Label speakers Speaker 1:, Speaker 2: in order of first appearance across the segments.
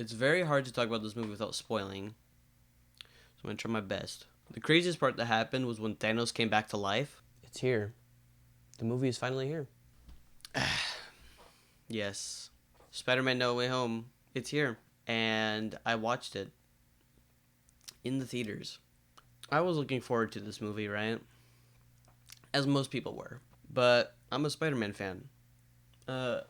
Speaker 1: It's very hard to talk about this movie without spoiling, so I'm gonna try my best. The craziest part that happened was when Thanos came back to life. It's here. The movie is finally here. Yes. Spider-Man No Way Home. It's here. And I watched it in the theaters. I was looking forward to this movie, right? As most people were. But I'm a Spider-Man fan. Uh,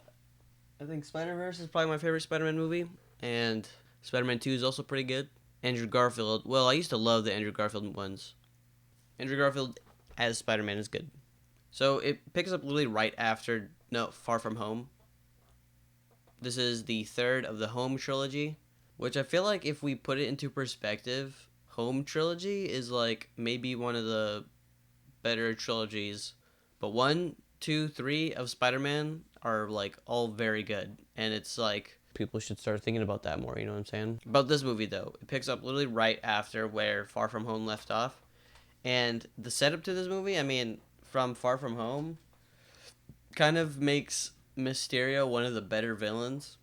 Speaker 1: I think Spider-Verse is probably my favorite Spider-Man movie. And Spider-Man 2 is also pretty good. Andrew Garfield. Well, I used to love the Andrew Garfield ones. Andrew Garfield as Spider-Man is good. So it picks up literally right after Far From Home. This is the third of the Home trilogy, which I feel like if we put it into perspective, Home trilogy is like maybe one of the better trilogies. But 1, 2, 3 of Spider-Man are like all very good. And it's like people should start thinking about that more, you know what I'm saying? About this movie though, it picks up literally right after where Far From Home left off. And the setup to this movie, I mean, from Far From Home, kind of makes Mysterio one of the better villains.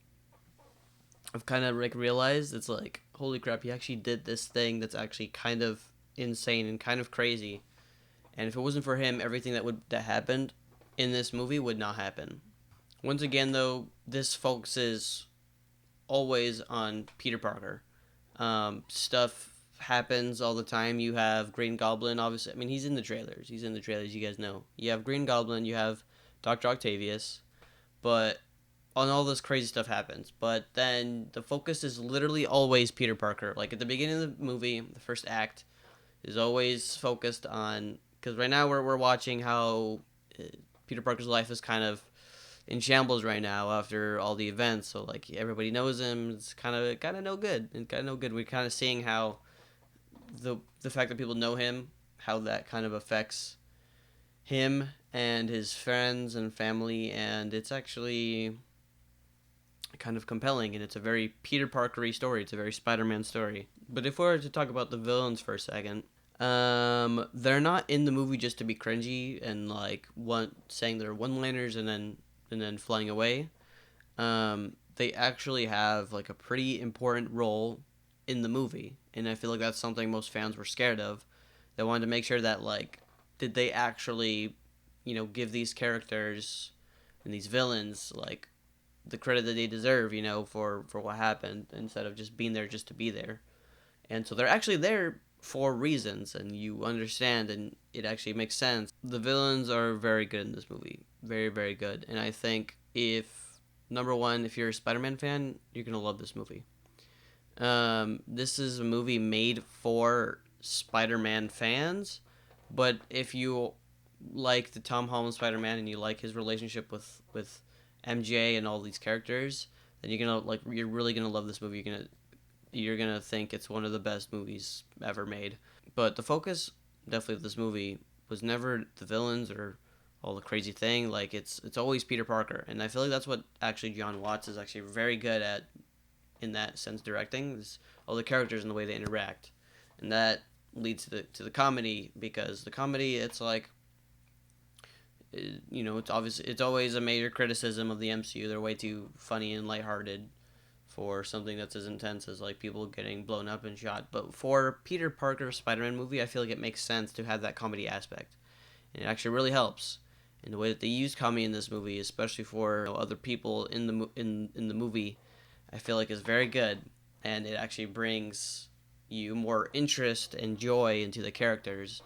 Speaker 1: I've kind of like realized it's like, holy crap, he actually did this thing that's actually kind of insane and kind of crazy. And if it wasn't for him, everything that happened in this movie would not happen. Once again, though, this focuses always on Peter Parker. Stuff happens all the time. You have Green Goblin, obviously. I mean, he's in the trailers. You guys know. You have Green Goblin. You have Dr. Octavius. But on all this crazy stuff happens. But then the focus is literally always Peter Parker. Like at the beginning of the movie, the first act is always focused on, because right now we're watching how Peter Parker's life is kind of in shambles right now after all the events. So like everybody knows him. It's kind of no good. And kind of no good. We're kind of seeing how the fact that people know him, how that kind of affects him and his friends and family, and it's actually kind of compelling, and it's a very Peter Parker-y story. It's a very Spider-Man story. But if we were to talk about the villains for a second, they're not in the movie just to be cringy and like saying their one-liners and then flying away. They actually have like a pretty important role in the movie, and I feel like that's something most fans were scared of. They wanted to make sure that like, did they actually, give these characters and these villains like the credit that they deserve, for what happened, instead of just being there just to be there. And so they're actually there for reasons, and you understand, and it actually makes sense. The villains are very good in this movie, very very good, and I think if number one, if you're a Spider-Man fan, you're gonna love this movie. This is a movie made for Spider-Man fans, but if you like the Tom Holland Spider-Man and you like his relationship with MJ and all these characters, then you're really gonna love this movie. You're gonna think it's one of the best movies ever made. But the focus definitely of this movie was never the villains or all the crazy thing. Like it's always Peter Parker, and I feel like that's what actually John Watts is actually very good at in that sense, directing is all the characters and the way they interact, and that leads to the comedy, because the comedy, it's like, it's always a major criticism of the MCU. They're way too funny and lighthearted for something that's as intense as like people getting blown up and shot. But for Peter Parker Spider-Man movie, I feel like it makes sense to have that comedy aspect, and it actually really helps. And the way that they use comedy in this movie, especially for other people in the movie, I feel like is very good, and it actually brings you more interest and joy into the characters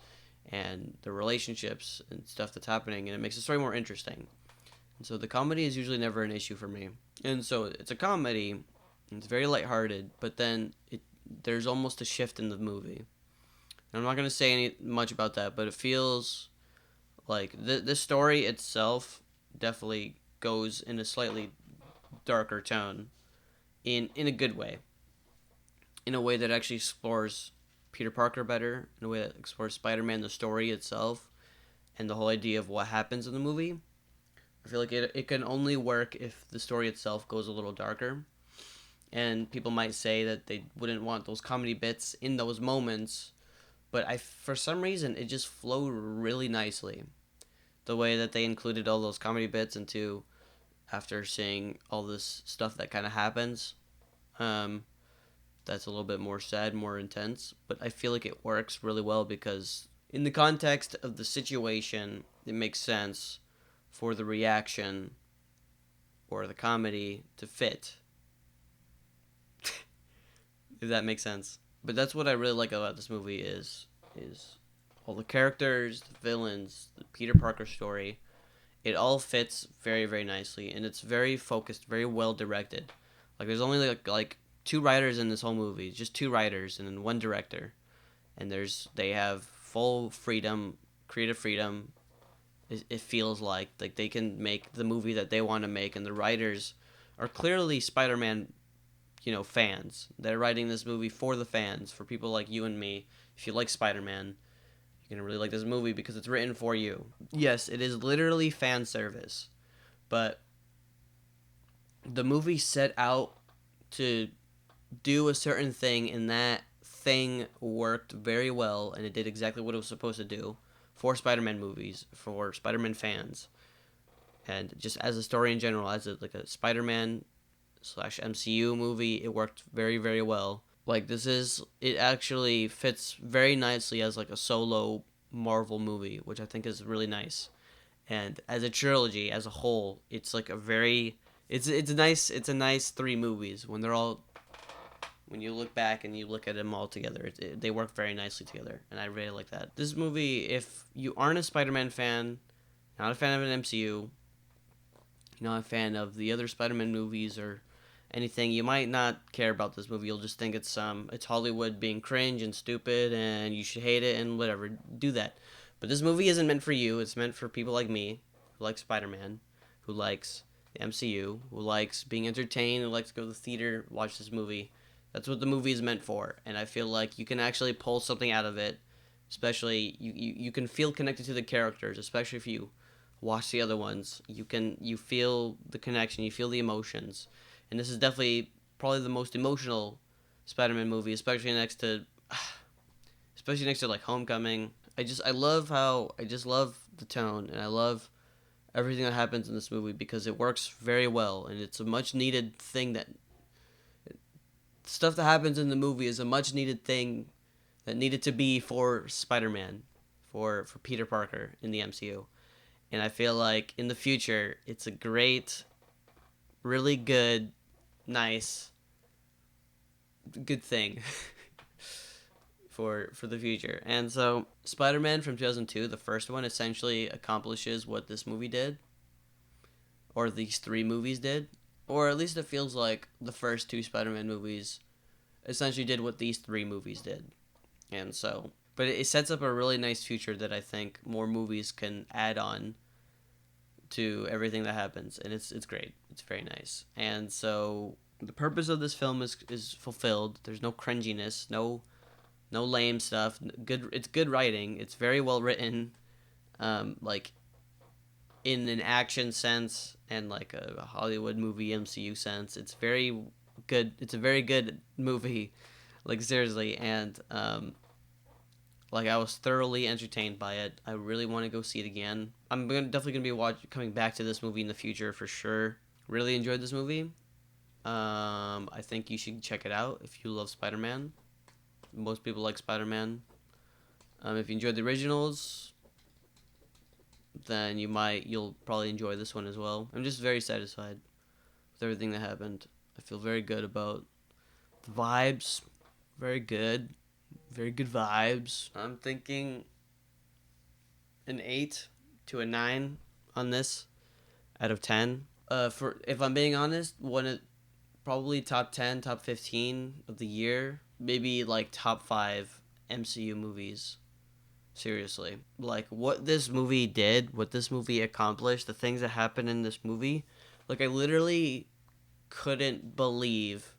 Speaker 1: and the relationships and stuff that's happening, and it makes the story more interesting. And so the comedy is usually never an issue for me. And so it's a comedy, it's very lighthearted, but then there's almost a shift in the movie. And I'm not going to say much about that, but it feels like the story itself definitely goes in a slightly darker tone, in a good way, in a way that actually explores Peter Parker better, in a way that explores Spider-Man, the story itself, and the whole idea of what happens in the movie. I feel like it can only work if the story itself goes a little darker. And people might say that they wouldn't want those comedy bits in those moments, but for some reason, it just flowed really nicely. The way that they included all those comedy bits into, after seeing all this stuff that kind of happens, Um, that's a little bit more sad, more intense, but I feel like it works really well because in the context of the situation, it makes sense for the reaction or the comedy to fit, if that makes sense. But that's what I really like about this movie is all the characters, the villains, the Peter Parker story. It all fits very very nicely, and it's very focused, very well directed. Like there's only like two writers in this whole movie, just two writers and then one director, and they have full freedom, creative freedom. It feels like they can make the movie that they want to make, and the writers are clearly Spider-Man, fans. They're writing this movie for the fans, for people like you and me. If you like Spider-Man, you're gonna really like this movie because it's written for you. Yes, it is literally fan service, but the movie set out to do a certain thing, and that thing worked very well, and it did exactly what it was supposed to do for Spider-Man movies, for Spider-Man fans, and just as a story in general, as like a Spider-Man slash MCU movie, it worked very very well. Like it actually fits very nicely as like a solo Marvel movie, which I think is really nice. And as a trilogy as a whole, it's like a very it's a nice three movies when they're all when you look back and you look at them all together. They work very nicely together, and I really like that. This movie, if you aren't a Spider-Man fan, not a fan of an MCU, not a fan of the other Spider-Man movies or anything, you might not care about this movie. You'll just think it's Hollywood being cringe and stupid, and you should hate it and whatever. Do that. But this movie isn't meant for you. It's meant for people like me, who like Spider-Man, who likes the MCU, who likes being entertained, who likes to go to the theater, watch this movie. That's what the movie is meant for, and I feel like you can actually pull something out of it. Especially, you can feel connected to the characters, especially if you watch the other ones. You feel the connection, you feel the emotions, and this is definitely probably the most emotional Spider-Man movie, especially next to like Homecoming. I just love the tone, and I love everything that happens in this movie because it works very well, and it's a much needed thing that stuff that happens in the movie is a much needed thing that needed to be for Spider-Man, for Peter Parker in the MCU. And I feel like in the future, it's a great, really good, nice, good thing for the future. And so Spider-Man from 2002, the first one, essentially accomplishes what this movie did, or these three movies did, or at least it feels like the first two Spider-Man movies essentially did what these three movies did. And so, but it sets up a really nice future that I think more movies can add on to everything that happens, and it's great. It's very nice. And so the purpose of this film is fulfilled. There's no cringiness, no lame stuff. Good, it's good writing. It's very well written, like in an action sense and like a Hollywood movie MCU sense. It's very good. It's a very good movie, like seriously, and like I was thoroughly entertained by it. I really want to go see it again. Definitely gonna be coming back to this movie in the future for sure. Really enjoyed this movie. I think you should check it out if you love Spider-Man. Most people like Spider-Man. If you enjoyed the originals, then you'll probably enjoy this one as well. I'm just very satisfied with everything that happened. I feel very good about the vibes. Very good. Very good vibes. I'm thinking an 8 to a 9 on this out of 10. For if I'm being honest, probably top 10, top 15 of the year. Maybe like top 5 MCU movies. Seriously. Like what this movie did, what this movie accomplished, the things that happened in this movie. Like I literally couldn't believe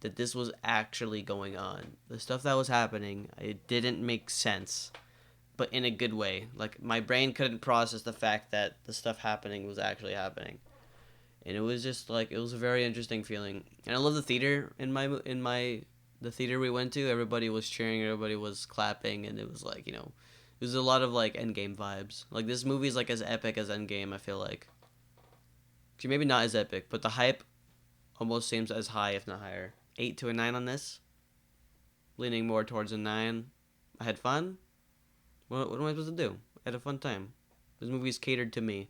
Speaker 1: that this was actually going on. The stuff that was happening, it didn't make sense, but in a good way. Like my brain couldn't process the fact that the stuff happening was actually happening, and it was just like it was a very interesting feeling. And I love the theater the theater we went to. Everybody was cheering, everybody was clapping, and it was like it was a lot of like Endgame vibes. Like this movie is like as epic as Endgame. I feel like. Maybe not as epic, but the hype almost seems as high, if not higher. 8 to a 9 on this. Leaning more towards a 9. I had fun. What am I supposed to do? I had a fun time. This movie is catered to me.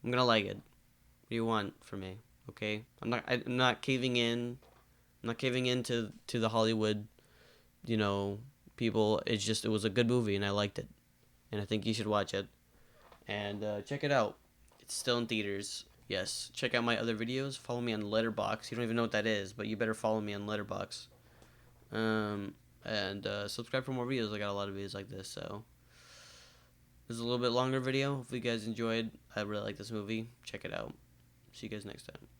Speaker 1: I'm gonna like it. What do you want from me? Okay? I'm not caving in. I'm not caving in to the Hollywood, people. It was a good movie and I liked it. And I think you should watch it. And check it out. It's still in theaters. Yes. Check out my other videos. Follow me on Letterboxd. You don't even know what that is, but you better follow me on Letterboxd. And subscribe for more videos. I got a lot of videos like this, so this is a little bit longer video. Hopefully you guys enjoyed. I really like this movie. Check it out. See you guys next time.